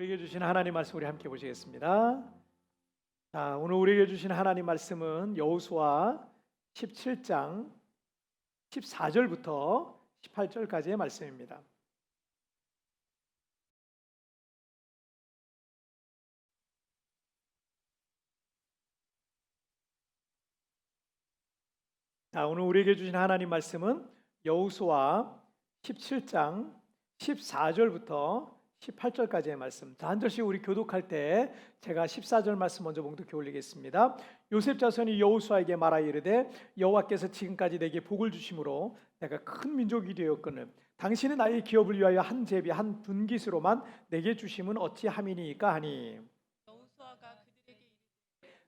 우리에게 주신 하나님 말씀 우리 함께 보시겠습니다. 자, 오늘 우리에게 주신 하나님 말씀은 여호수아 17장 14절부터 18절까지의 말씀입니다. 자, 오늘 우리에게 주신 하나님 말씀은 여호수아 17장 14절부터 18절까지의 말씀. 자, 한 절씩 우리 교독할 때 제가 14절 말씀 먼저 봉독해 올리겠습니다. 요셉 자손이 여호수아에게 말하여 이르되 여호와께서 지금까지 내게 복을 주심으로 내가 큰 민족이 되었거늘 당신은 나의 기업을 위하여 한 제비 한 분깃으로만 내게 주심은 어찌함이니까 하니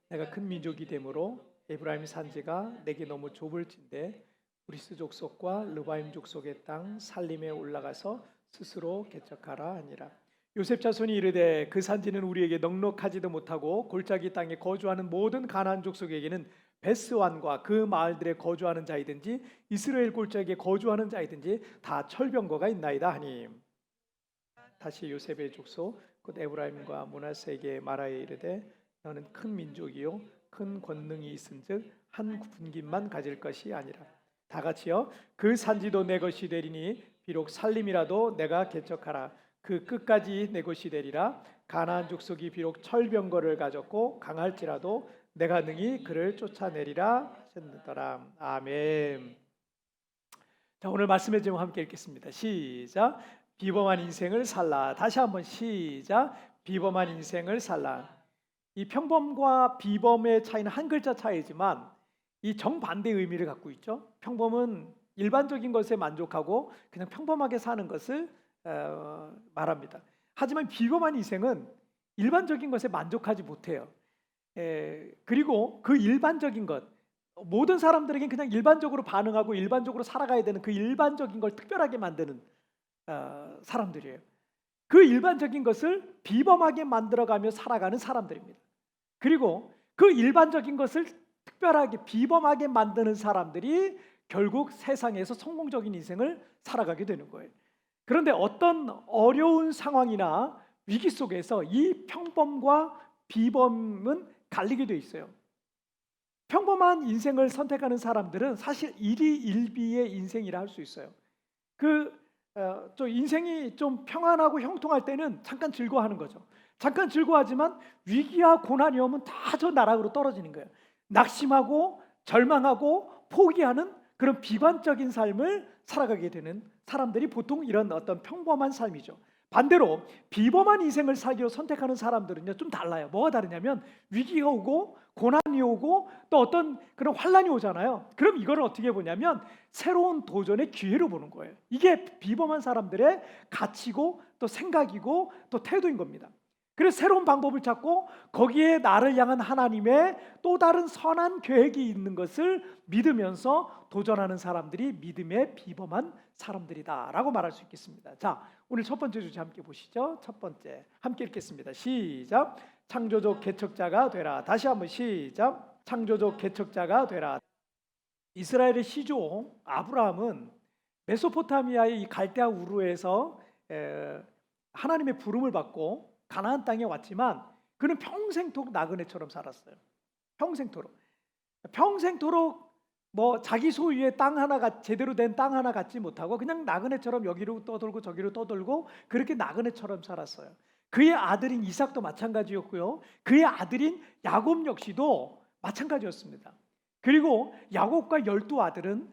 내가 큰 민족이 되므로 에브라임 산지가 내게 너무 좁을진데 브리스 족속과 르바임 족속의 땅 살림에 올라가서 스스로 개척하라 하니라. 요셉 자손이 이르되 그 산지는 우리에게 넉넉하지도 못하고 골짜기 땅에 거주하는 모든 가나안 족속에게는 베스완과 그 마을들에 거주하는 자이든지 이스라엘 골짜기에 거주하는 자이든지 다 철병거가 있나이다 하니 다시 요셉의 족속 곧 에브라임과 므낫세에게 말하여 이르되 너는 큰 민족이요 큰 권능이 있은즉 한 분깃만 가질 것이 아니라 다 같이요 그 산지도 내 것이 되리니 비록 살림이라도 내가 개척하라 그 끝까지 내 것이 되리라. 가나안 족속이 비록 철병거를 가졌고 강할지라도 내가 능히 그를 쫓아내리라 하셨더라. 아멘. 자, 오늘 말씀의 제목 함께 읽겠습니다. 시작. 비범한 인생을 살라. 다시 한번 시작. 비범한 인생을 살라. 이 평범과 비범의 차이는 한 글자 차이지만 이 정반대의 의미를 갖고 있죠. 평범은 일반적인 것에 만족하고 그냥 평범하게 사는 것을 말합니다. 하지만 비범한 인생은 일반적인 것에 만족하지 못해요. 그리고 그 일반적인 것, 모든 사람들에게 그냥 일반적으로 반응하고 일반적으로 살아가야 되는 그 일반적인 걸 특별하게 만드는 사람들이에요. 그 일반적인 것을 비범하게 만들어가며 살아가는 사람들입니다. 그리고 그 일반적인 것을 특별하게 비범하게 만드는 사람들이 결국 세상에서 성공적인 인생을 살아가게 되는 거예요. 그런데 어떤 어려운 상황이나 위기 속에서 이 평범과 비범은 갈리게 돼 있어요. 평범한 인생을 선택하는 사람들은 사실 일희일비의 인생이라 할 수 있어요. 좀 인생이 좀 평안하고 형통할 때는 잠깐 즐거워하는 거죠. 잠깐 즐거워하지만 위기와 고난이 오면 다 저 나락으로 떨어지는 거예요. 낙심하고 절망하고 포기하는 그런 비관적인 삶을 살아가게 되는 사람들이 보통 이런 어떤 평범한 삶이죠. 반대로 비범한 인생을 살기로 선택하는 사람들은요 좀 달라요. 뭐가 다르냐면 위기가 오고 고난이 오고 또 어떤 그런 환란이 오잖아요. 그럼 이걸 어떻게 보냐면 새로운 도전의 기회로 보는 거예요. 이게 비범한 사람들의 가치고 또 생각이고 또 태도인 겁니다. 그래서 새로운 방법을 찾고 거기에 나를 향한 하나님의 또 다른 선한 계획이 있는 것을 믿으면서 도전하는 사람들이 믿음의 비범한 사람들이다라고 말할 수 있겠습니다. 자, 오늘 첫 번째 주제 함께 보시죠. 첫 번째 함께 읽겠습니다. 시작. 창조적 개척자가 되라. 다시 한번 시작. 창조적 개척자가 되라. 이스라엘의 시조 아브라함은 메소포타미아의 이 갈대아 우르에서 하나님의 부름을 받고 가나안 땅에 왔지만 그는 평생토록 나그네처럼 살았어요. 평생토록 뭐 자기 소유의 땅 하나가 제대로 된 땅 하나 갖지 못하고 그냥 나그네처럼 여기로 떠돌고 저기로 떠돌고 그렇게 나그네처럼 살았어요. 그의 아들인 이삭도 마찬가지였고요. 그의 아들인 야곱 역시도 마찬가지였습니다. 그리고 야곱과 12아들은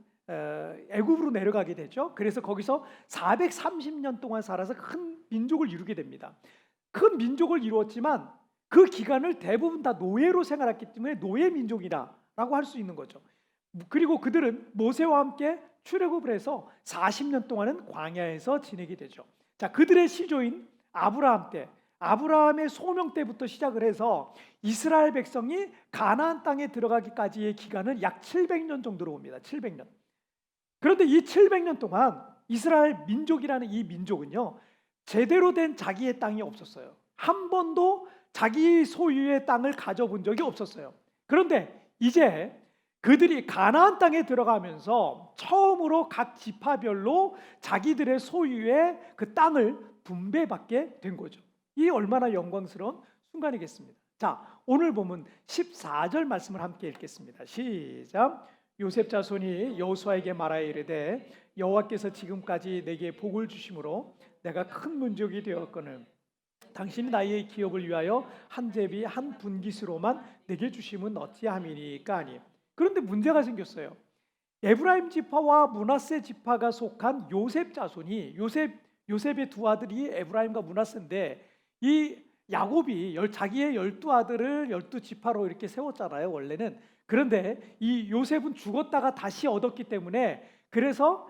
애굽으로 내려가게 되죠. 그래서 거기서 430년 동안 살아서 큰 민족을 이루게 됩니다. 큰 민족을 이루었지만 그 기간을 대부분 다 노예로 생활했기 때문에 노예 민족이라고 할 수 있는 거죠. 그리고 그들은 모세와 함께 출애굽을 해서 40년 동안은 광야에서 지내게 되죠. 자, 그들의 시조인 아브라함의 소명 때부터 시작을 해서 이스라엘 백성이 가나안 땅에 들어가기까지의 기간은 약 700년 정도로 봅니다. 700년. 그런데 이 700년 동안 이스라엘 민족이라는 이 민족은요 제대로 된 자기의 땅이 없었어요. 한 번도 자기 소유의 땅을 가져본 적이 없었어요. 그런데 이제 그들이 가나안 땅에 들어가면서 처음으로 각 지파별로 자기들의 소유의 그 땅을 분배받게 된 거죠. 이 얼마나 영광스러운 순간이겠습니다. 자, 오늘 보면 14절 말씀을 함께 읽겠습니다. 시작. 요셉 자손이 여호수아에게 말하여 이르되 여호와께서 지금까지 내게 복을 주심으로 내가 큰 민족이 되었거늘 당신이 나의 기업을 위하여 한 제비 한 분깃으로만 내게 주심은 어찌함이니까 하니. 그런데 문제가 생겼어요. 에브라임 지파와 므낫세 지파가 속한 요셉 자손이 요셉의 두 아들이 에브라임과 므낫세인데 이 야곱이 자기의 12아들을 12지파로 이렇게 세웠잖아요, 원래는. 그런데 이 요셉은 죽었다가 다시 얻었기 때문에 그래서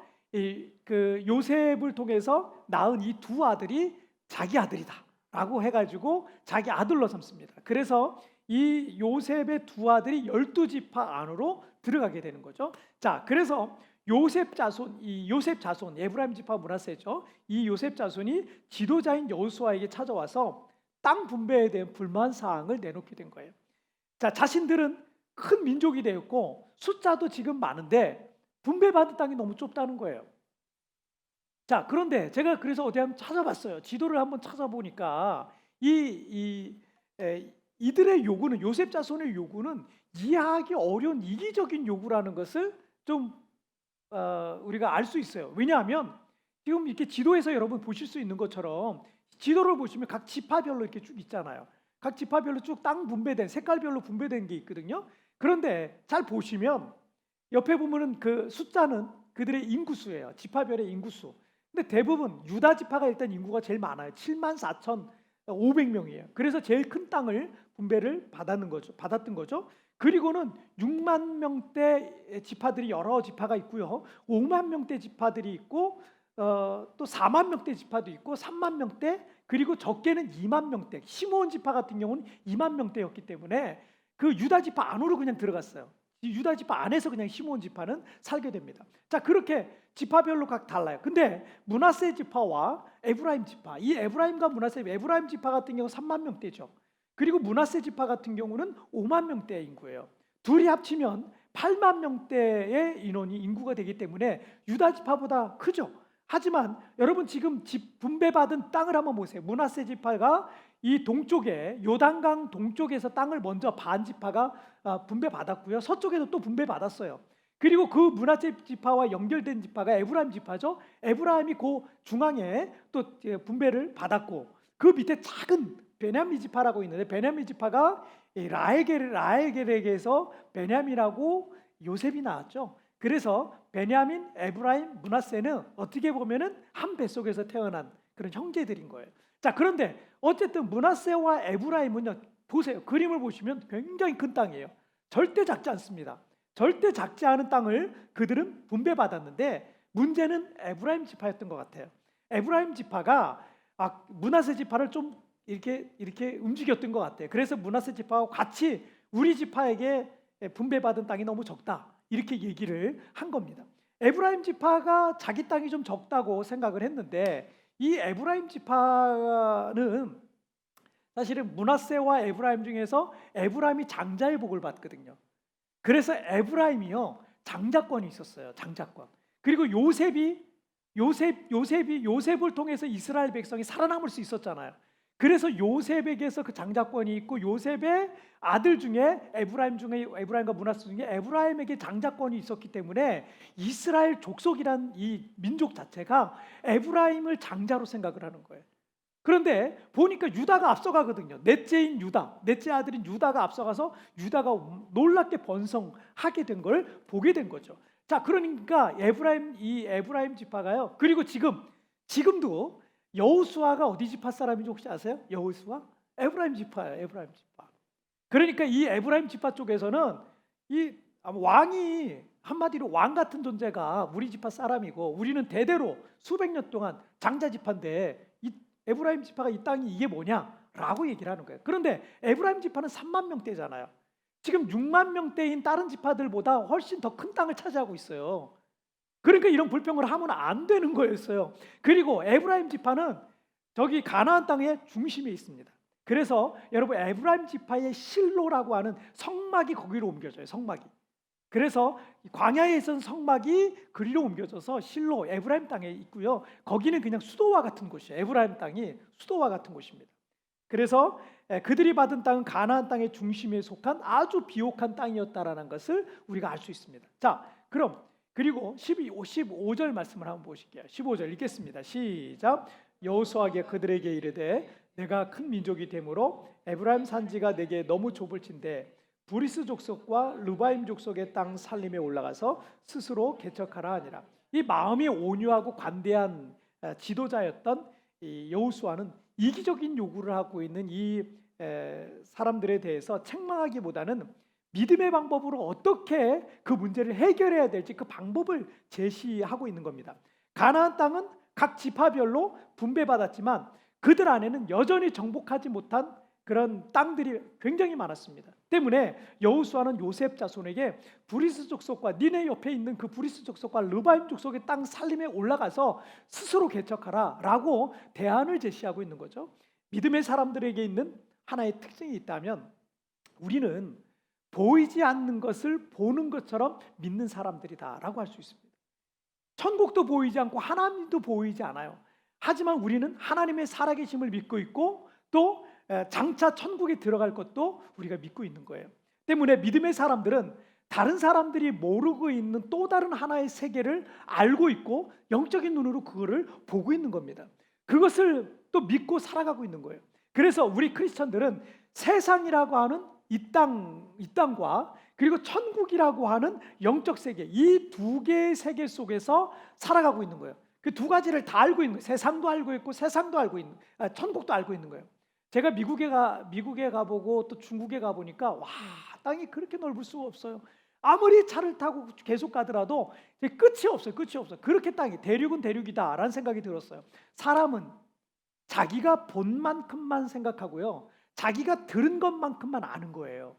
그 요셉을 통해서 낳은 이 두 아들이 자기 아들이다라고 해가지고 자기 아들로 삼습니다. 그래서 이 요셉의 두 아들이 12지파 안으로 들어가게 되는 거죠. 자, 그래서 요셉 자손 에브라임 지파 므낫세죠. 이 요셉 자손이 지도자인 여호수아에게 찾아와서 땅 분배에 대한 불만 사항을 내놓게 된 거예요. 자, 자신들은 큰 민족이 되었고 숫자도 지금 많은데 분배받은 땅이 너무 좁다는 거예요. 자, 그런데 제가 그래서 어디 한번 찾아봤어요. 지도를 한번 찾아보니까 이들의 요구는, 요셉 자손의 요구는 이해하기 어려운 이기적인 요구라는 것을 좀 우리가 알 수 있어요. 왜냐하면 지금 이렇게 지도에서 여러분 보실 수 있는 것처럼 지도를 보시면 각 지파별로 이렇게 쭉 있잖아요. 각 지파별로 쭉 땅 분배된, 색깔별로 분배된 게 있거든요. 그런데 잘 보시면 옆에 보면은 그 숫자는 그들의 인구수예요. 지파별의 인구수. 근데 대부분 유다 지파가 일단 인구가 제일 많아요. 74,500명이에요. 그래서 제일 큰 땅을 분배를 받았던 거죠. 그리고는 6만 명대 지파들이 여러 지파가 있고요. 5만 명대 지파들이 있고 또 4만 명대 지파도 있고 3만 명대, 그리고 적게는 2만 명대. 시므온 지파 같은 경우는 2만 명대였기 때문에 그 유다 지파 안으로 그냥 들어갔어요. 유다 지파 안에서 그냥 시므온 지파는 살게 됩니다. 자, 그렇게 지파별로 각 달라요. 근데 므낫세 지파와 에브라임 지파, 이 에브라임과 므낫세, 에브라임 지파 같은 경우 3만 명대죠. 그리고 므낫세 지파 같은 경우는 5만 명대 인구예요. 둘이 합치면 8만 명대의 인구가 되기 때문에 유다 지파보다 크죠. 하지만 여러분 지금 분배받은 땅을 한번 보세요. 므낫세 지파가 이 동쪽에 요단강 동쪽에서 땅을 먼저 반 지파가 분배받았고요. 서쪽에도 또 분배받았어요. 그리고 그 므낫세 지파와 연결된 지파가 에브라임 지파죠. 에브라임이 그 중앙에 또 분배를 받았고, 그 밑에 작은 베냐민 지파라고 있는데 베냐민 지파가 라헬겔에게서 베냐민하고 요셉이 나왔죠. 그래서 베냐민, 에브라임, 므낫세는 어떻게 보면은 한 뱃속에서 태어난 그런 형제들인 거예요. 자, 그런데 어쨌든 므낫세와 에브라임은요, 보세요. 그림을 보시면 굉장히 큰 땅이에요. 절대 작지 않습니다. 절대 작지 않은 땅을 그들은 분배받았는데 문제는 에브라임 지파였던 것 같아요. 에브라임 지파가 므낫세 지파를 좀 이렇게 움직였던 것 같아요. 그래서 므낫세 지파와 같이 우리 지파에게 분배받은 땅이 너무 적다, 이렇게 얘기를 한 겁니다. 에브라임 지파가 자기 땅이 좀 적다고 생각을 했는데 이 에브라임 지파는 사실은 므낫세와 에브라임 중에서 에브라임이 장자의 복을 받거든요. 그래서 에브라임이요, 장자권이 있었어요. 장자권. 그리고 요셉을 통해서 이스라엘 백성이 살아남을 수 있었잖아요. 그래서 요셉에게서 그 장자권이 있고, 요셉의 아들 중에 에브라임과 므낫세 중에 에브라임에게 장자권이 있었기 때문에 이스라엘 족속이란 이 민족 자체가 에브라임을 장자로 생각을 하는 거예요. 그런데 보니까 유다가 앞서가거든요. 넷째 아들인 유다가 앞서가서 유다가 놀랍게 번성하게 된 걸 보게 된 거죠. 자, 그러니까 에브라임 지파가요. 그리고 지금도 여호수아가 어디 지파 사람인지 혹시 아세요? 여호수아? 에브라임 지파예요. 에브라임 지파. 그러니까 이 에브라임 지파 쪽에서는 왕이, 한마디로 왕 같은 존재가 우리 지파 사람이고, 우리는 대대로 수백 년 동안 장자 지파인데 이 에브라임 지파가 이 땅이 이게 뭐냐라고 얘기를 하는 거예요. 그런데 에브라임 지파는 3만 명대잖아요. 지금 6만 명대인 다른 지파들보다 훨씬 더 큰 땅을 차지하고 있어요. 그러니까 이런 불평을 하면 안 되는 거였어요. 그리고 에브라임 지파는 저기 가나안 땅의 중심에 있습니다. 그래서 여러분 에브라임 지파의 실로라고 하는 성막이 거기로 옮겨져요. 성막이. 그래서 광야에 있던 성막이 그리로 옮겨져서 실로 에브라임 땅에 있고요. 거기는 그냥 수도와 같은 곳이에요. 에브라임 땅이 수도와 같은 곳입니다. 그래서 그들이 받은 땅은 가나안 땅의 중심에 속한 아주 비옥한 땅이었다라는 것을 우리가 알 수 있습니다. 자, 그럼 그리고 15절 말씀을 한번 보실게요. 15절 읽겠습니다. 시작. 여호수아에게 그들에게 이르되 내가 큰 민족이 되므로 에브라임 산지가 내게 너무 좁을진대 브리스 족속과 르바임 족속의 땅 살림에 올라가서 스스로 개척하라 하니라. 이 마음이 온유하고 관대한 지도자였던 이 여호수아는 이기적인 요구를 하고 있는 이 사람들에 대해서 책망하기보다는 믿음의 방법으로 어떻게 그 문제를 해결해야 될지 그 방법을 제시하고 있는 겁니다. 가나안 땅은 각 지파별로 분배받았지만 그들 안에는 여전히 정복하지 못한 그런 땅들이 굉장히 많았습니다. 때문에 여호수아는 요셉 자손에게 브리스 족속과 니네 옆에 있는 그 브리스 족속과 르바임 족속의 땅 살림에 올라가서 스스로 개척하라 라고 대안을 제시하고 있는 거죠. 믿음의 사람들에게 있는 하나의 특징이 있다면 우리는 보이지 않는 것을 보는 것처럼 믿는 사람들이다 라고 할 수 있습니다. 천국도 보이지 않고 하나님도 보이지 않아요. 하지만 우리는 하나님의 살아계심을 믿고 있고 또 장차 천국에 들어갈 것도 우리가 믿고 있는 거예요. 때문에 믿음의 사람들은 다른 사람들이 모르고 있는 또 다른 하나의 세계를 알고 있고 영적인 눈으로 그거를 보고 있는 겁니다. 그것을 또 믿고 살아가고 있는 거예요. 그래서 우리 크리스천들은 세상이라고 하는 이 땅과 그리고 천국이라고 하는 영적 세계, 이 두 개의 세계 속에서 살아가고 있는 거예요. 그 두 가지를 다 알고 있는 거예요. 세상도 알고 있고 세상도 알고 있는, 천국도 알고 있는 거예요. 제가 미국에 가보고 또 중국에 가보니까 와, 땅이 그렇게 넓을 수가 없어요. 아무리 차를 타고 계속 가더라도 끝이 없어요. 끝이 없어요. 그렇게 땅이 대륙은 대륙이다라는 생각이 들었어요. 사람은 자기가 본 만큼만 생각하고요, 자기가 들은 것만큼만 아는 거예요.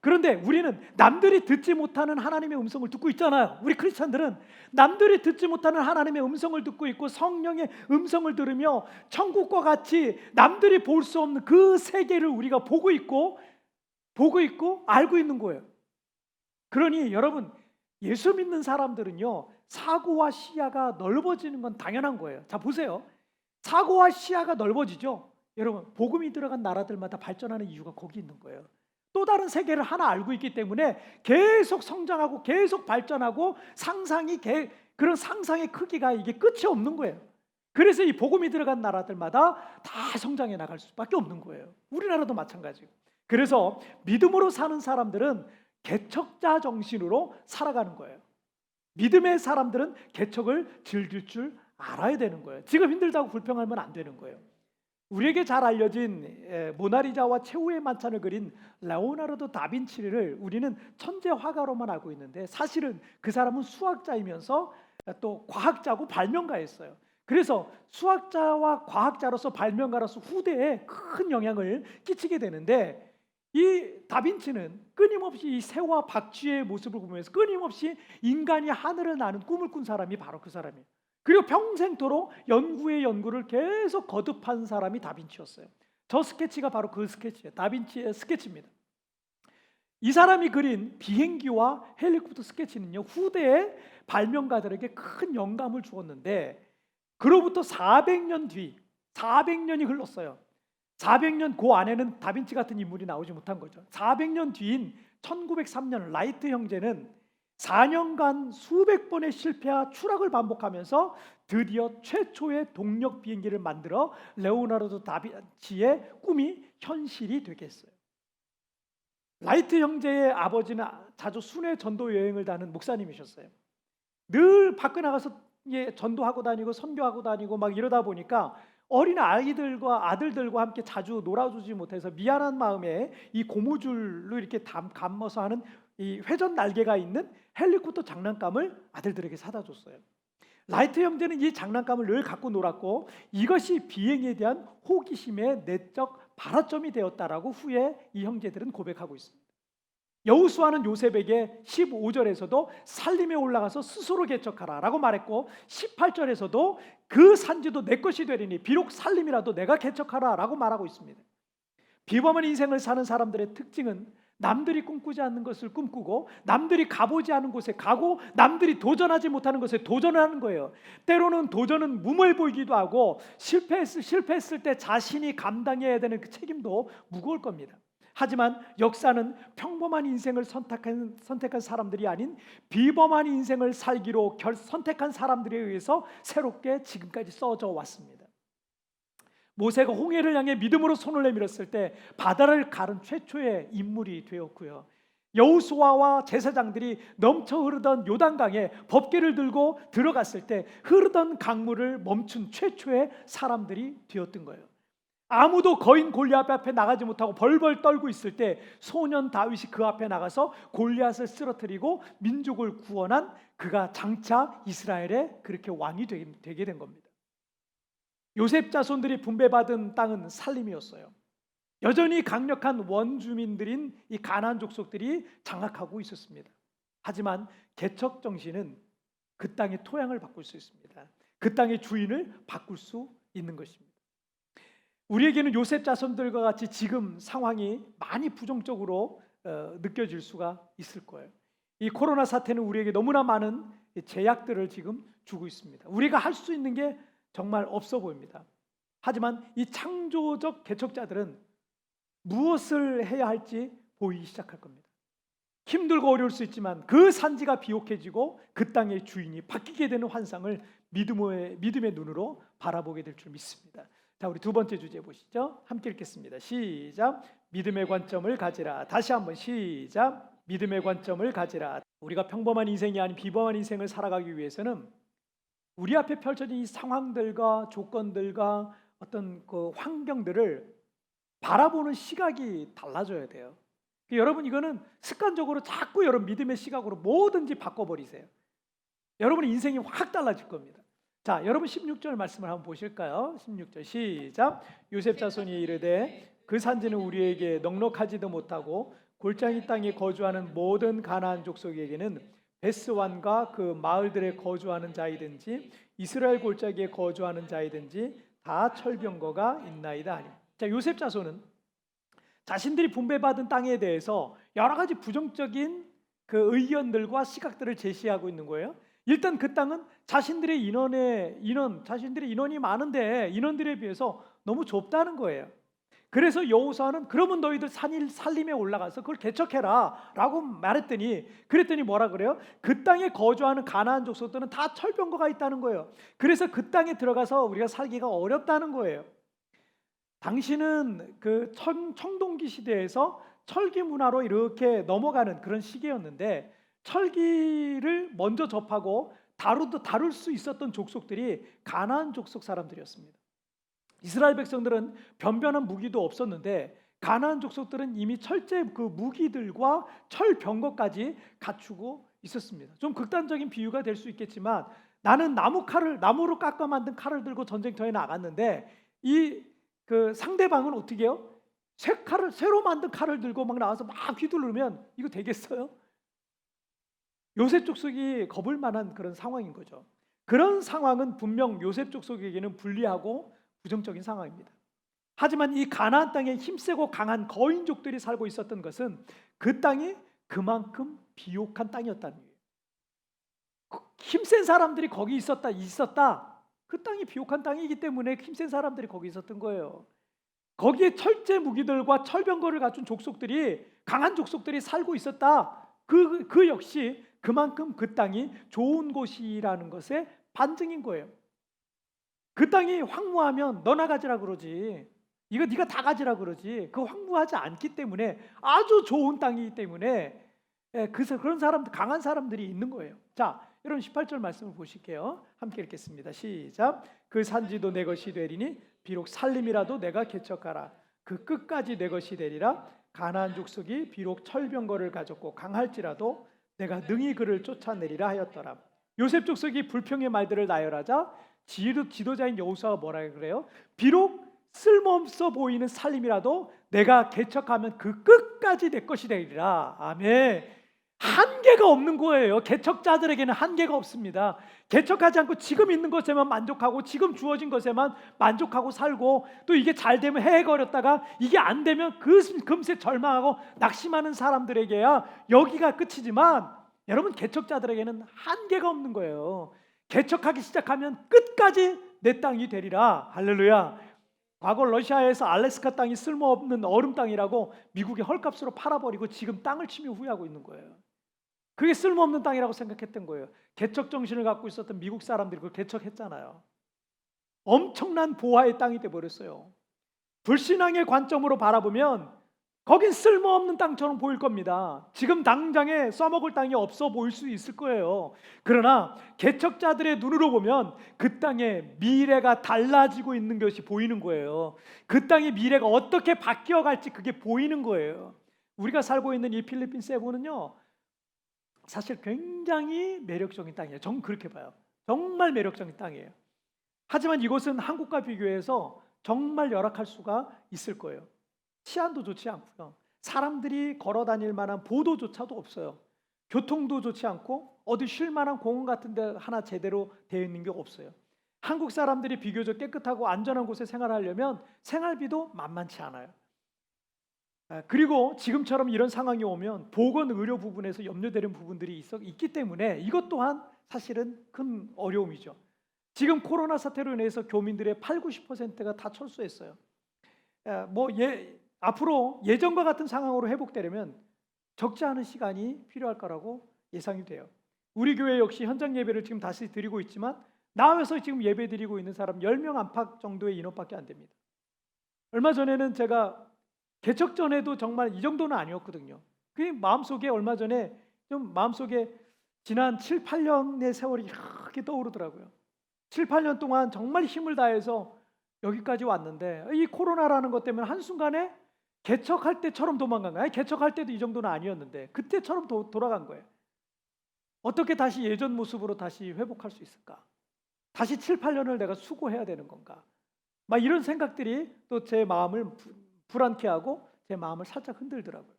그런데 우리는 남들이 듣지 못하는 하나님의 음성을 듣고 있잖아요. 우리 크리스천들은 남들이 듣지 못하는 하나님의 음성을 듣고 있고 성령의 음성을 들으며 천국과 같이 남들이 볼 수 없는 그 세계를 우리가 보고 있고 알고 있는 거예요. 그러니 여러분, 예수 믿는 사람들은요, 사고와 시야가 넓어지는 건 당연한 거예요. 자, 보세요. 사고와 시야가 넓어지죠. 여러분, 복음이 들어간 나라들마다 발전하는 이유가 거기 있는 거예요. 또 다른 세계를 하나 알고 있기 때문에 계속 성장하고 계속 발전하고 그런 상상의 크기가 이게 끝이 없는 거예요. 그래서 이 복음이 들어간 나라들마다 다 성장해 나갈 수밖에 없는 거예요. 우리나라도 마찬가지고. 그래서 믿음으로 사는 사람들은 개척자 정신으로 살아가는 거예요. 믿음의 사람들은 개척을 즐길 줄 알아야 되는 거예요. 지금 힘들다고 불평하면 안 되는 거예요. 우리에게 잘 알려진 모나리자와 최후의 만찬을 그린 레오나르도 다빈치를 우리는 천재 화가로만 알고 있는데 사실은 그 사람은 수학자이면서 또 과학자고 발명가였어요. 그래서 수학자와 과학자로서 발명가로서 후대에 큰 영향을 끼치게 되는데 이 다빈치는 끊임없이 이 새와 박쥐의 모습을 보면서 끊임없이 인간이 하늘을 나는 꿈을 꾼 사람이 바로 그 사람이에요. 그리고 평생토록 연구를 계속 거듭한 사람이 다빈치였어요. 저 스케치가 바로 그 스케치예요. 다빈치의 스케치입니다. 이 사람이 그린 비행기와 헬리콥터 스케치는요, 후대의 발명가들에게 큰 영감을 주었는데 그로부터 400년이 흘렀어요. 400년 그 안에는 다빈치 같은 인물이 나오지 못한 거죠. 400년 뒤인 1903년 라이트 형제는 4년간 수백 번의 실패와 추락을 반복하면서 드디어 최초의 동력 비행기를 만들어 레오나르도 다빈치의 꿈이 현실이 되게 했어요. 라이트 형제의 아버지는 자주 순회 전도 여행을 다는 목사님이셨어요. 늘 밖에 나가서 전도하고 다니고 선교하고 다니고 막 이러다 보니까 어린 아이들과 아들들과 함께 자주 놀아주지 못해서 미안한 마음에 이 고무줄로 이렇게 감아서 하는 이 회전 날개가 있는 헬리콥터 장난감을 아들들에게 사다 줬어요. 라이트 형제는 이 장난감을 늘 갖고 놀았고 이것이 비행에 대한 호기심의 내적 발화점이 되었다라고 후에 이 형제들은 고백하고 있습니다. 여호수아는 요셉에게 15절에서도 살림에 올라가서 스스로 개척하라라고 말했고 18절에서도 그 산지도 내 것이 되리니 비록 살림이라도 내가 개척하라라고 말하고 있습니다. 비범한 인생을 사는 사람들의 특징은 남들이 꿈꾸지 않는 것을 꿈꾸고 남들이 가보지 않은 곳에 가고 남들이 도전하지 못하는 것에 도전하는 거예요. 때로는 도전은 무모해 보이기도 하고 실패했을 때 자신이 감당해야 되는 그 책임도 무거울 겁니다. 하지만 역사는 평범한 인생을 선택한 사람들이 아닌 비범한 인생을 살기로 선택한 사람들에 의해서 새롭게 지금까지 써져 왔습니다. 모세가 홍해를 향해 믿음으로 손을 내밀었을 때 바다를 가른 최초의 인물이 되었고요. 여호수아와 제사장들이 넘쳐 흐르던 요단강에 법궤를 들고 들어갔을 때 흐르던 강물을 멈춘 최초의 사람들이 되었던 거예요. 아무도 거인 골리앗 앞에 나가지 못하고 벌벌 떨고 있을 때 소년 다윗이 그 앞에 나가서 골리앗을 쓰러뜨리고 민족을 구원한 그가 장차 이스라엘의 그렇게 왕이 되게 된 겁니다. 요셉 자손들이 분배받은 땅은 살림이었어요. 여전히 강력한 원주민들인 이 가나안 족속들이 장악하고 있었습니다. 하지만 개척 정신은 그 땅의 토양을 바꿀 수 있습니다. 그 땅의 주인을 바꿀 수 있는 것입니다. 우리에게는 요셉 자손들과 같이 지금 상황이 많이 부정적으로 느껴질 수가 있을 거예요. 이 코로나 사태는 우리에게 너무나 많은 제약들을 지금 주고 있습니다. 우리가 할 수 있는 게 정말 없어 보입니다. 하지만 이 창조적 개척자들은 무엇을 해야 할지 보이기 시작할 겁니다. 힘들고 어려울 수 있지만 그 산지가 비옥해지고 그 땅의 주인이 바뀌게 되는 환상을 믿음의 눈으로 바라보게 될 줄 믿습니다. 자, 우리 두 번째 주제 보시죠. 함께 읽겠습니다. 시작. 믿음의 관점을 가지라. 다시 한번 시작. 믿음의 관점을 가지라. 우리가 평범한 인생이 아닌 비범한 인생을 살아가기 위해서는 우리 앞에 펼쳐진 이 상황들과 조건들과 어떤 그 환경들을 바라보는 시각이 달라져야 돼요. 여러분, 이거는 습관적으로 자꾸 여러분 믿음의 시각으로 뭐든지 바꿔버리세요. 여러분의 인생이 확 달라질 겁니다. 자, 여러분 16절 말씀을 한번 보실까요? 16절 시작. 요셉 자손이 이르되 그 산지는 우리에게 넉넉하지도 못하고 골짜기 땅에 거주하는 모든 가나안 족속에게는 베스완과 그 마을들에 거주하는 자이든지 이스라엘 골짜기에 거주하는 자이든지 다 철병거가 있나이다 하니. 자, 요셉 자손은 자신들이 분배받은 땅에 대해서 여러 가지 부정적인 그 의견들과 시각들을 제시하고 있는 거예요. 일단 그 땅은 자신들의 인원이 많은데 인원들에 비해서 너무 좁다는 거예요. 그래서 여호수아는 그러면 너희들 산림에 올라가서 그걸 개척해라 라고 그랬더니 뭐라 그래요? 그 땅에 거주하는 가나안 족속들은 다 철병거가 있다는 거예요. 그래서 그 땅에 들어가서 우리가 살기가 어렵다는 거예요. 당시는 그 청동기 시대에서 철기 문화로 이렇게 넘어가는 그런 시기였는데 철기를 먼저 접하고 다룰 수 있었던 족속들이 가나안 족속 사람들이었습니다. 이스라엘 백성들은 변변한 무기도 없었는데 가나안 족속들은 이미 철제 그 무기들과 철병거까지 갖추고 있었습니다. 좀 극단적인 비유가 될 수 있겠지만 나는 나무로 깎아 만든 칼을 들고 전쟁터에 나갔는데 이 그 상대방은 어떻게 해요? 새로 만든 칼을 들고 막 나와서 막 휘두르면 이거 되겠어요? 요셉 족속이 겁을 만한 그런 상황인 거죠. 그런 상황은 분명 요셉 족속에게는 불리하고 부정적인 상황입니다. 하지만 이 가나안 땅에 힘세고 강한 거인족들이 살고 있었던 것은 그 땅이 그만큼 비옥한 땅이었다는 거예요. 힘센 사람들이 거기 있었다. 그 땅이 비옥한 땅이기 때문에 힘센 사람들이 거기 있었던 거예요. 거기에 철제 무기들과 철병거를 갖춘 강한 족속들이 살고 있었다. 그 역시 그만큼 그 땅이 좋은 곳이라는 것의 반증인 거예요. 그 땅이 황무하면 너나 가지라 그러지. 이거 네가 다 가지라 그러지. 그 황무하지 않기 때문에 아주 좋은 땅이기 때문에 그런 사람들, 강한 사람들이 있는 거예요. 자, 여러분 18절 말씀을 보실게요. 함께 읽겠습니다. 시작. 그 산지도 내 것이 되리니 비록 살림이라도 내가 개척하라. 그 끝까지 내 것이 되리라. 가나안 족속이 비록 철병거를 가졌고 강할지라도 내가 능히 그를 쫓아내리라 하였더라. 요셉 족속이 불평의 말들을 나열하자 지도자인 여호수아가 뭐라 그래요? 비록 쓸모없어 보이는 살림이라도 내가 개척하면 그 끝까지 내 것이 되리라. 아멘. 한계가 없는 거예요. 개척자들에게는 한계가 없습니다. 개척하지 않고 지금 있는 것에만 만족하고 지금 주어진 것에만 만족하고 살고, 또 이게 잘 되면 헤헤거렸다가 이게 안 되면 금세 절망하고 낙심하는 사람들에게야 여기가 끝이지만, 여러분, 개척자들에게는 한계가 없는 거예요. 개척하기 시작하면 끝까지 내 땅이 되리라. 할렐루야. 과거 러시아에서 알래스카 땅이 쓸모없는 얼음 땅이라고 미국이 헐값으로 팔아버리고 지금 땅을 치며 후회하고 있는 거예요. 그게 쓸모없는 땅이라고 생각했던 거예요. 개척 정신을 갖고 있었던 미국 사람들이 그걸 개척했잖아요. 엄청난 보화의 땅이 돼버렸어요. 불신앙의 관점으로 바라보면 거긴 쓸모없는 땅처럼 보일 겁니다. 지금 당장에 써먹을 땅이 없어 보일 수 있을 거예요. 그러나 개척자들의 눈으로 보면 그 땅의 미래가 달라지고 있는 것이 보이는 거예요. 그 땅의 미래가 어떻게 바뀌어 갈지 그게 보이는 거예요. 우리가 살고 있는 이 필리핀 세부는요, 사실 굉장히 매력적인 땅이에요. 전 그렇게 봐요. 정말 매력적인 땅이에요. 하지만 이곳은 한국과 비교해서 정말 열악할 수가 있을 거예요. 치안도 좋지 않고요. 사람들이 걸어 다닐 만한 보도조차도 없어요. 교통도 좋지 않고 어디 쉴 만한 공원 같은 데 하나 제대로 되어 있는 게 없어요. 한국 사람들이 비교적 깨끗하고 안전한 곳에 생활하려면 생활비도 만만치 않아요. 그리고 지금처럼 이런 상황이 오면 보건 의료 부분에서 염려되는 부분들이 있기 때문에 이것 또한 사실은 큰 어려움이죠. 지금 코로나 사태로 인해서 교민들의 80~90%가 다 철수했어요. 앞으로 예전과 같은 상황으로 회복되려면 적지 않은 시간이 필요할 거라고 예상이 돼요. 우리 교회 역시 현장 예배를 지금 다시 드리고 있지만 나와서 지금 예배 드리고 있는 사람 10명 안팎 정도의 인원밖에 안 됩니다. 얼마 전에는 제가 개척 전에도 정말 이 정도는 아니었거든요. 그 마음속에 얼마 전에 좀 마음속에 지난 7~8년의 세월이 이렇게 떠오르더라고요. 7~8년 동안 정말 힘을 다해서 여기까지 왔는데 이 코로나라는 것 때문에 한순간에 개척할 때처럼 도망간 거예요. 개척할 때도 이 정도는 아니었는데 그때처럼 돌아간 거예요. 어떻게 다시 예전 모습으로 다시 회복할 수 있을까? 다시 7~8년을 내가 수고해야 되는 건가? 막 이런 생각들이 또 제 마음을 불안케 하고 제 마음을 살짝 흔들더라고요.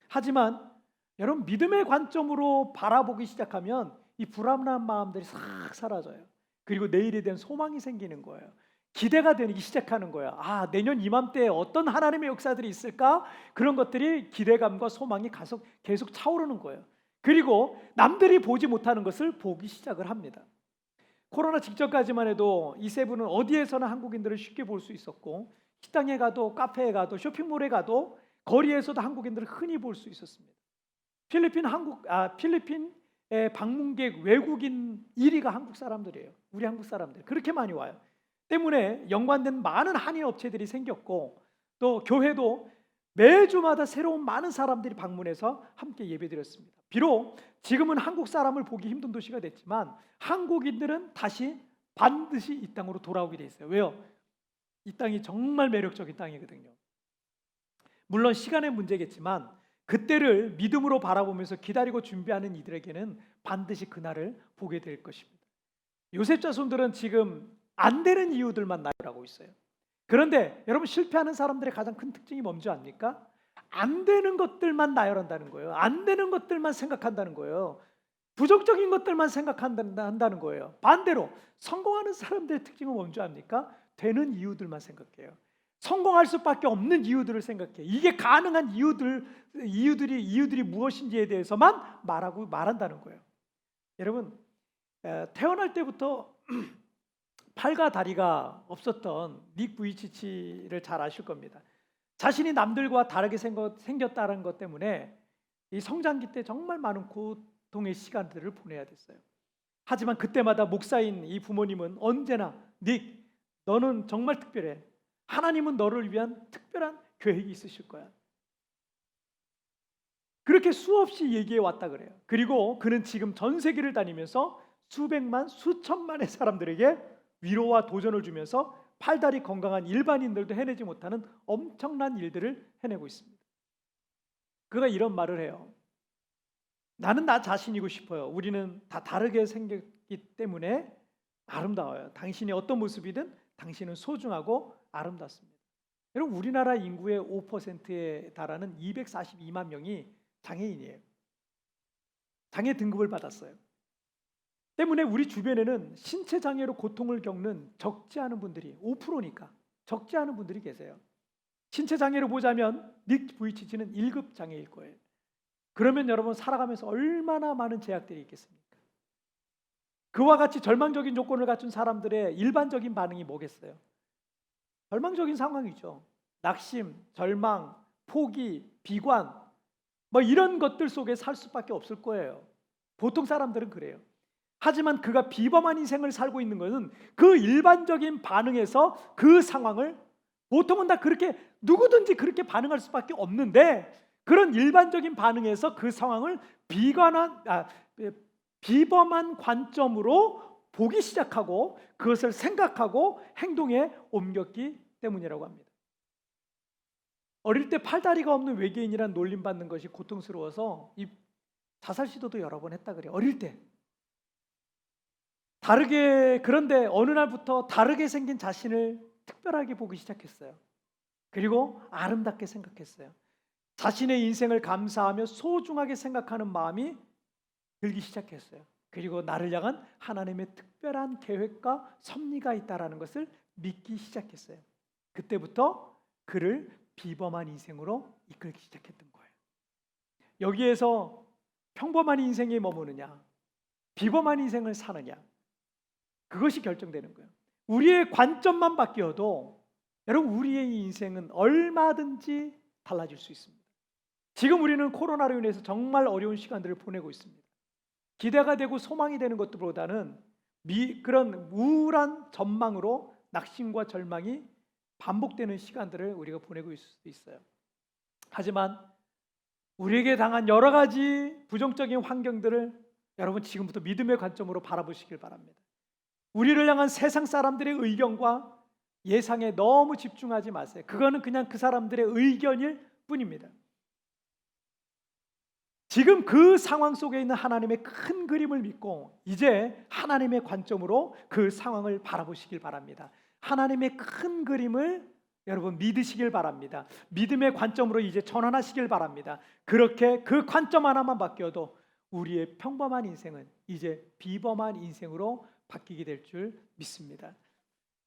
하지만 여러분, 믿음의 관점으로 바라보기 시작하면 이 불안한 마음들이 싹 사라져요. 그리고 내일에 대한 소망이 생기는 거예요. 기대가 되기 시작하는 거예요. 내년 이맘때에 어떤 하나님의 역사들이 있을까? 그런 것들이 기대감과 소망이 계속 차오르는 거예요. 그리고 남들이 보지 못하는 것을 보기 시작을 합니다. 코로나 직전까지만 해도 이 세부는 어디에서나 한국인들을 쉽게 볼 수 있었고, 식당에 가도 카페에 가도 쇼핑몰에 가도 거리에서도 한국인들을 흔히 볼 수 있었습니다. 필리핀의 방문객 외국인 1위가 한국 사람들이에요. 우리 한국 사람들 그렇게 많이 와요. 때문에 연관된 많은 한인 업체들이 생겼고, 또 교회도 매주마다 새로운 많은 사람들이 방문해서 함께 예배드렸습니다. 비록 지금은 한국 사람을 보기 힘든 도시가 됐지만 한국인들은 다시 반드시 이 땅으로 돌아오게 돼 있어요. 왜요? 이 땅이 정말 매력적인 땅이거든요. 물론 시간의 문제겠지만 그때를 믿음으로 바라보면서 기다리고 준비하는 이들에게는 반드시 그날을 보게 될 것입니다. 요셉 자손들은 지금 안 되는 이유들만 나열하고 있어요. 그런데 여러분, 실패하는 사람들의 가장 큰 특징이 뭔지 압니까? 안 되는 것들만 나열한다는 거예요. 안 되는 것들만 생각한다는 거예요. 부정적인 것들만 생각한다는 거예요. 반대로 성공하는 사람들의 특징은 뭔지 압니까? 되는 이유들만 생각해요. 성공할 수밖에 없는 이유들을 생각해요. 이게 가능한 이유들이 무엇인지에 대해서만 말한다는 거예요. 여러분, 태어날 때부터 팔과 다리가 없었던 닉 부이치치를 잘 아실 겁니다. 자신이 남들과 다르게 생겼다는 것 때문에 이 성장기 때 정말 많은 고통의 시간들을 보내야 됐어요. 하지만 그때마다 목사인 이 부모님은 언제나 닉, 너는 정말 특별해. 하나님은 너를 위한 특별한 계획이 있으실 거야. 그렇게 수없이 얘기해 왔다 그래요. 그리고 그는 지금 전 세계를 다니면서 수백만, 수천만의 사람들에게 위로와 도전을 주면서 팔다리 건강한 일반인들도 해내지 못하는 엄청난 일들을 해내고 있습니다. 그가 이런 말을 해요. 나는 나 자신이고 싶어요. 우리는 다 다르게 생겼기 때문에 아름다워요. 당신이 어떤 모습이든 당신은 소중하고 아름답습니다. 여러분, 우리나라 인구의 5%에 달하는 242만 명이 장애인이에요. 장애 등급을 받았어요. 때문에 우리 주변에는 신체 장애로 고통을 겪는 적지 않은 분들이 5%니까 적지 않은 분들이 계세요. 신체 장애로 보자면 닉 부이치치는 1급 장애일 거예요. 그러면 여러분 살아가면서 얼마나 많은 제약들이 있겠습니까? 그와 같이 절망적인 조건을 갖춘 사람들의 일반적인 반응이 뭐겠어요? 절망적인 상황이죠. 낙심, 절망, 포기, 비관 뭐 이런 것들 속에 살 수밖에 없을 거예요. 보통 사람들은 그래요. 하지만 그가 비범한 인생을 살고 있는 것은 그 일반적인 반응에서 그 상황을 보통은 다 그렇게 누구든지 그렇게 반응할 수밖에 없는데 그런 일반적인 반응에서 그 상황을 비범한 관점으로 보기 시작하고 그것을 생각하고 행동에 옮겼기 때문이라고 합니다. 어릴 때 팔다리가 없는 외계인이란 놀림받는 것이 고통스러워서 이 자살 시도도 여러 번 했다 그래요. 어릴 때. 그런데 어느 날부터 다르게 생긴 자신을 특별하게 보기 시작했어요. 그리고 아름답게 생각했어요. 자신의 인생을 감사하며 소중하게 생각하는 마음이 들기 시작했어요. 그리고 나를 향한 하나님의 특별한 계획과 섭리가 있다라는 것을 믿기 시작했어요. 그때부터 그를 비범한 인생으로 이끌기 시작했던 거예요. 여기에서 평범한 인생에 머무느냐, 비범한 인생을 사느냐, 그것이 결정되는 거예요. 우리의 관점만 바뀌어도 여러분 우리의 인생은 얼마든지 달라질 수 있습니다. 지금 우리는 코로나로 인해서 정말 어려운 시간들을 보내고 있습니다. 기대가 되고 소망이 되는 것보다는 그런 우울한 전망으로 낙심과 절망이 반복되는 시간들을 우리가 보내고 있을 수도 있어요. 하지만 우리에게 당한 여러 가지 부정적인 환경들을 여러분 지금부터 믿음의 관점으로 바라보시길 바랍니다. 우리를 향한 세상 사람들의 의견과 예상에 너무 집중하지 마세요. 그거는 그냥 그 사람들의 의견일 뿐입니다. 지금 그 상황 속에 있는 하나님의 큰 그림을 믿고 이제 하나님의 관점으로 그 상황을 바라보시길 바랍니다. 하나님의 큰 그림을 여러분 믿으시길 바랍니다. 믿음의 관점으로 이제 전환하시길 바랍니다. 그렇게 그 관점 하나만 바뀌어도 우리의 평범한 인생은 이제 비범한 인생으로 바뀌게 될 줄 믿습니다.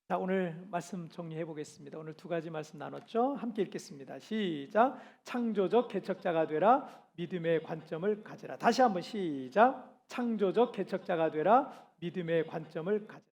자, 오늘 말씀 정리해 보겠습니다. 오늘 두 가지 말씀 나눴죠? 함께 읽겠습니다. 시작. 창조적 개척자가 되라. 믿음의 관점을 가지라. 다시 한번 시작. 창조적 개척자가 되라. 믿음의 관점을 가지라.